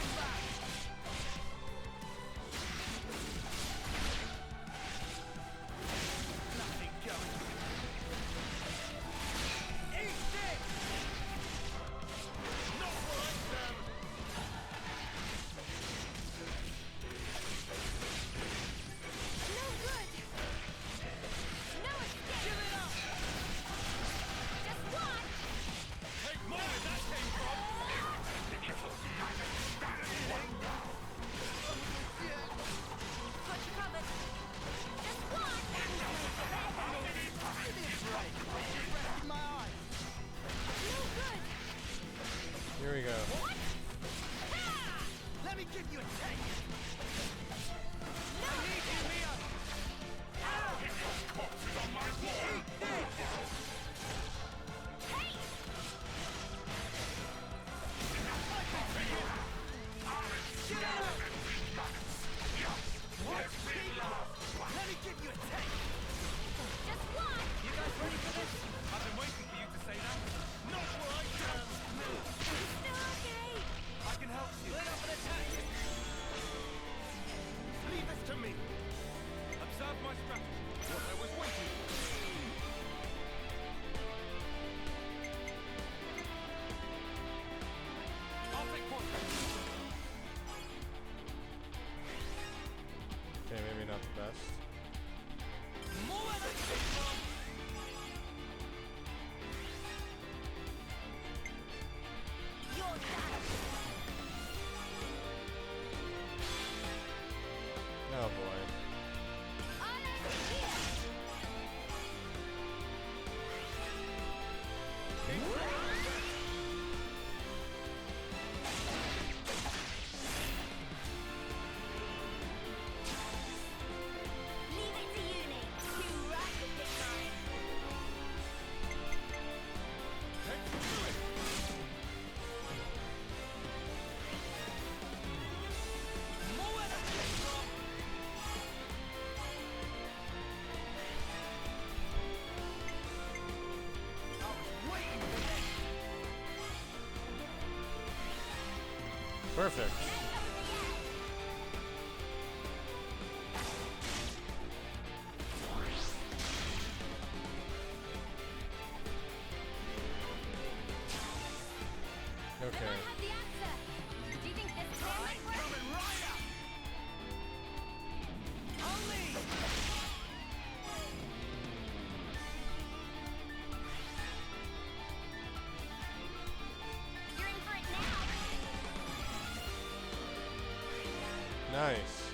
Perfect. Okay. Nice.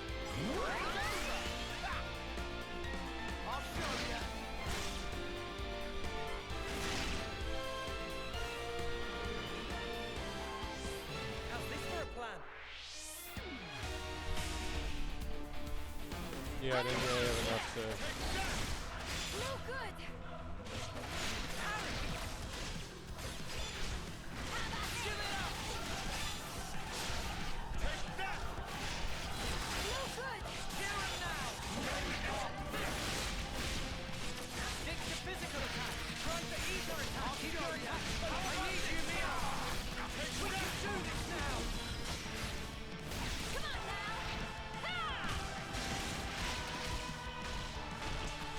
How's this for a plan? Yeah, I didn't really have enough to... No good.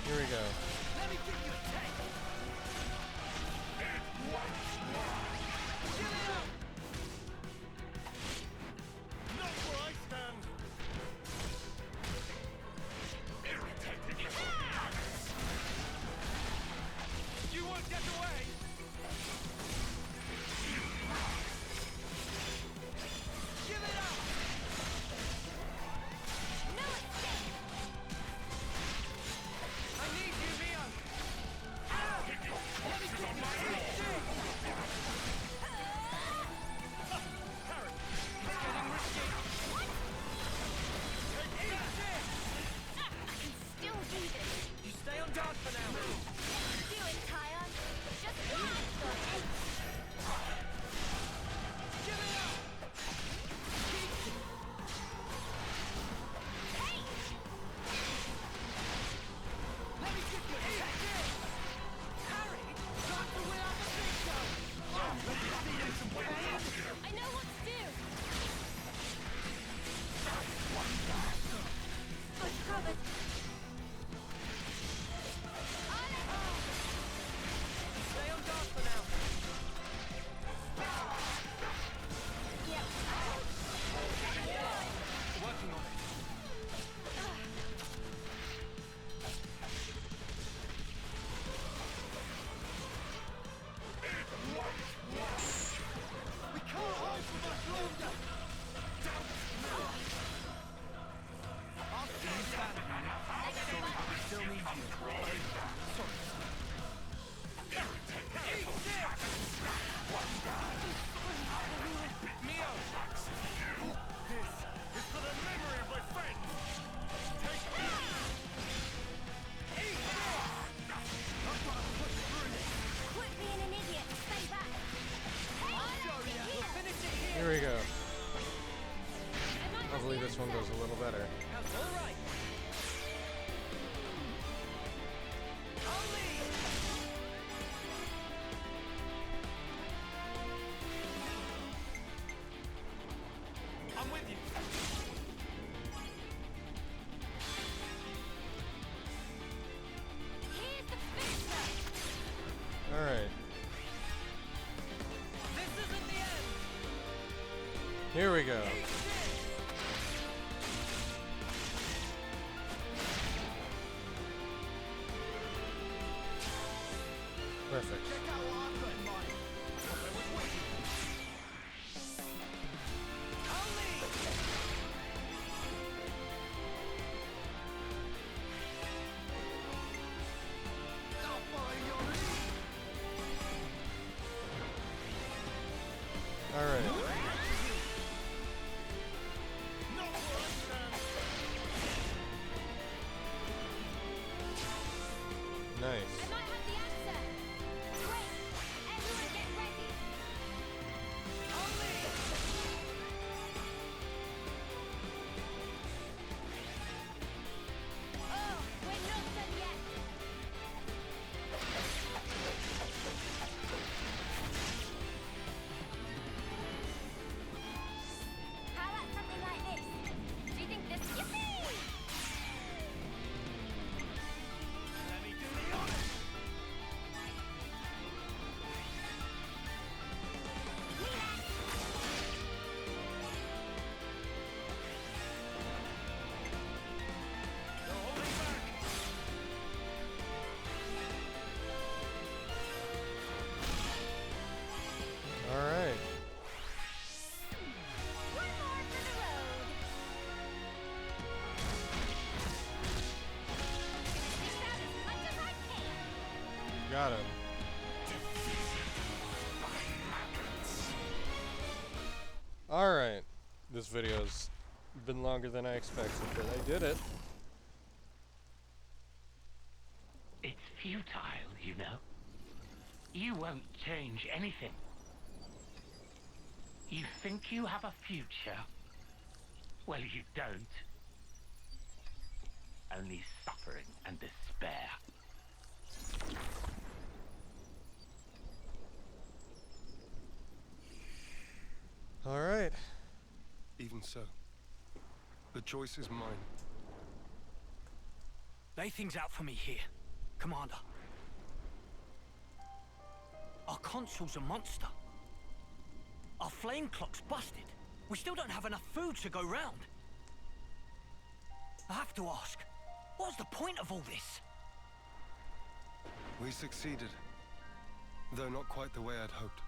Here we go. Let me give you a taste. Chill it up. Not where I stand. You won't get away. Give it up. No escape. I need you, Mio. Let me give you a taste. It's getting risky. Eat this. I can still do this. You stay on guard for now. Do it, Tyon. Just blast them. Give it up. Hey! Let me give you a taste. Harry, time to win out the big show. Let me see you some pain. I know what to do. Bush covered. Stay on guard for now. Yep. Working on it. We can't hold for much longer. I'll see you Saturday. We still need you. Eat this! Mio! This is for the memory of my friends. Take Eat this! I've got to push through this. Quit being an idiot. Stay back. Hey, I'll show you. We'll finish it here. Here we go. I might have Hopefully the this one answer. goes a little better. All right. I'll lead. I'm with you. Here's the finisher. Alright. This isn't the end. Here we go. Eat this! Perfect. Check out what I've got in mind. Thought I was waiting. I'll lead. I'll follow your lead. Alright. not where I stand. Nice. I might have the answer. Wait, everyone get ready. I'll lead. Oh, we're not done yet. Got him. Alright. This video's been longer than I expected, but I did it. It's futile, you know. You won't change anything. You think you have a future? Well, you don't. Only suffering and despair. Alright. Even so, the choice is mine. Lay things out for me here, Commander. Our console's a monster. Our flame clock's busted. We still don't have enough food to go round. I have to ask, what's the point of all this? We succeeded, though not quite the way I'd hoped.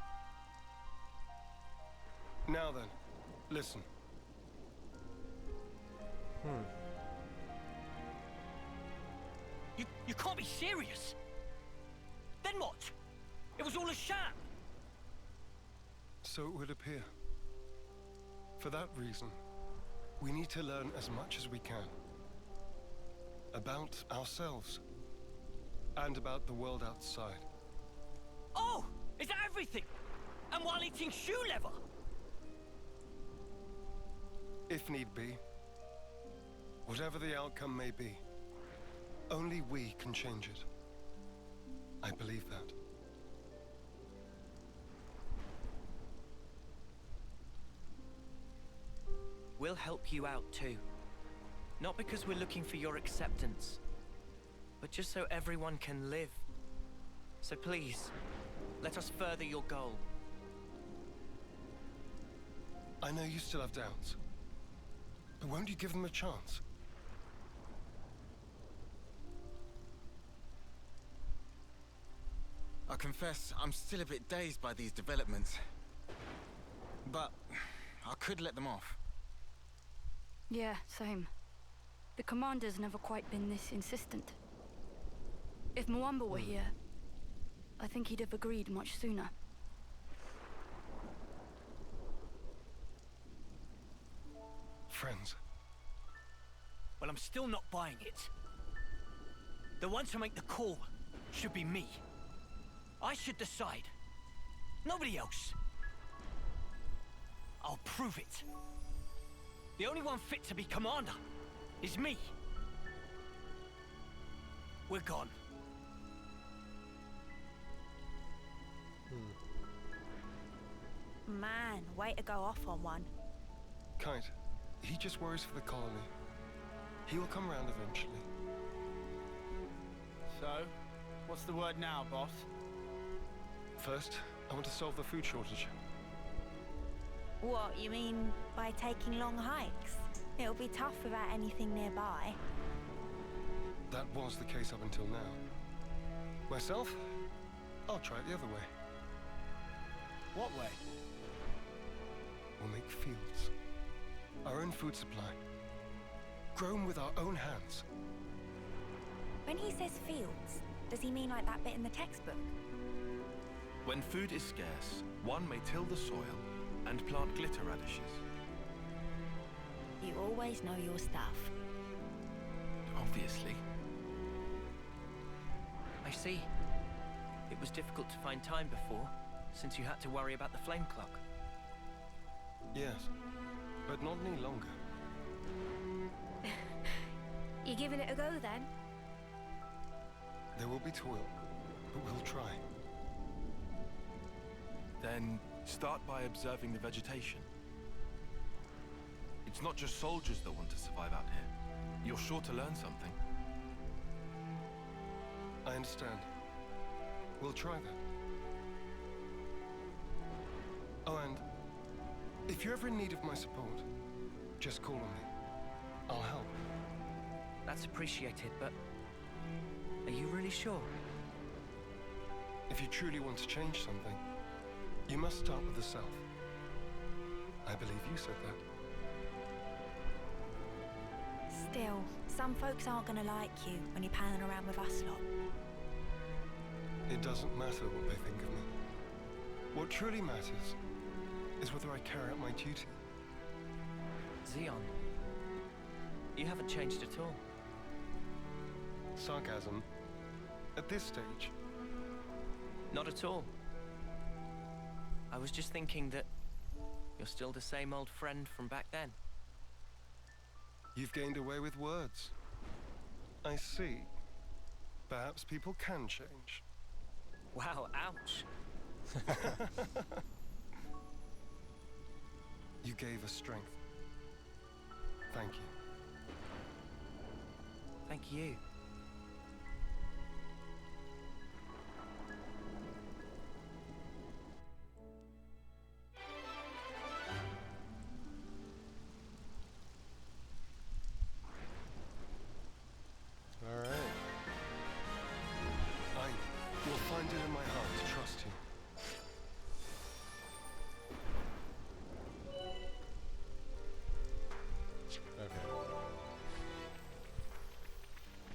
Now then, listen. You can't be serious. Then what? It was all a sham. So it would appear. For that reason, we need to learn as much as we can. About ourselves. And about the world outside. Oh! Is that everything? And while eating shoe leather? If need be. Whatever the outcome may be. Only we can change it. I believe that. We'll help you out too. Not because we're looking for your acceptance, but just so everyone can live. So please, let us further your goal. I know you still have doubts. But won't you give them a chance? I confess, I'm still a bit dazed by these developments. But I could let them off. Yeah, same. The commander's never quite been this insistent. If Moamba were here, I think he'd have agreed much sooner. Friends. Well, I'm still not buying it. The one to make the call should be me. I should decide. Nobody else. I'll prove it. The only one fit to be commander is me. We're gone. Man, way to go off on one. Kite, he just worries for the colony. He will come round eventually. So, what's the word now, boss? First, I want to solve the food shortage. What, you mean by taking long hikes? It'll be tough without anything nearby. That was the case up until now. Myself, I'll try it the other way. What way? We'll make fields. Our own food supply. Grown with our own hands. When he says fields, does he mean like that bit in the textbook? When food is scarce, one may till the soil and plant glitter radishes. You always know your stuff. Obviously. I see. It was difficult to find time before, since you had to worry about the flame clock. Yes, but not any longer. You giving it a go then? There will be toil, but we'll try. Then start by observing the vegetation. It's not just soldiers that want to survive out here. You're sure to learn something. I understand. We'll try that. Oh, and if you're ever in need of my support, just call on me. I'll help. That's appreciated, but are you really sure? If you truly want to change something, you must start with the self. I believe you said that. Still, some folks aren't gonna like you when you're palling around with us lot. It doesn't matter what they think of me. What truly matters is whether I carry out my duty. Xeon, you haven't changed at all. Sarcasm? At this stage? Not at all. I was just thinking that you're still the same old friend from back then. You've gained away with words. I see. Perhaps people can change. Wow, ouch. You gave us strength. Thank you. Thank you. All right. I will find it in my heart to trust you.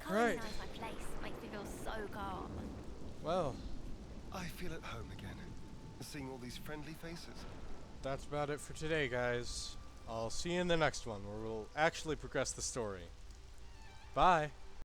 Colonize my place makes me feel so calm. Well, I feel at home again, seeing all these friendly faces. that's about it for today, guys. I'll see you in the next one where we'll actually progress the story. Bye.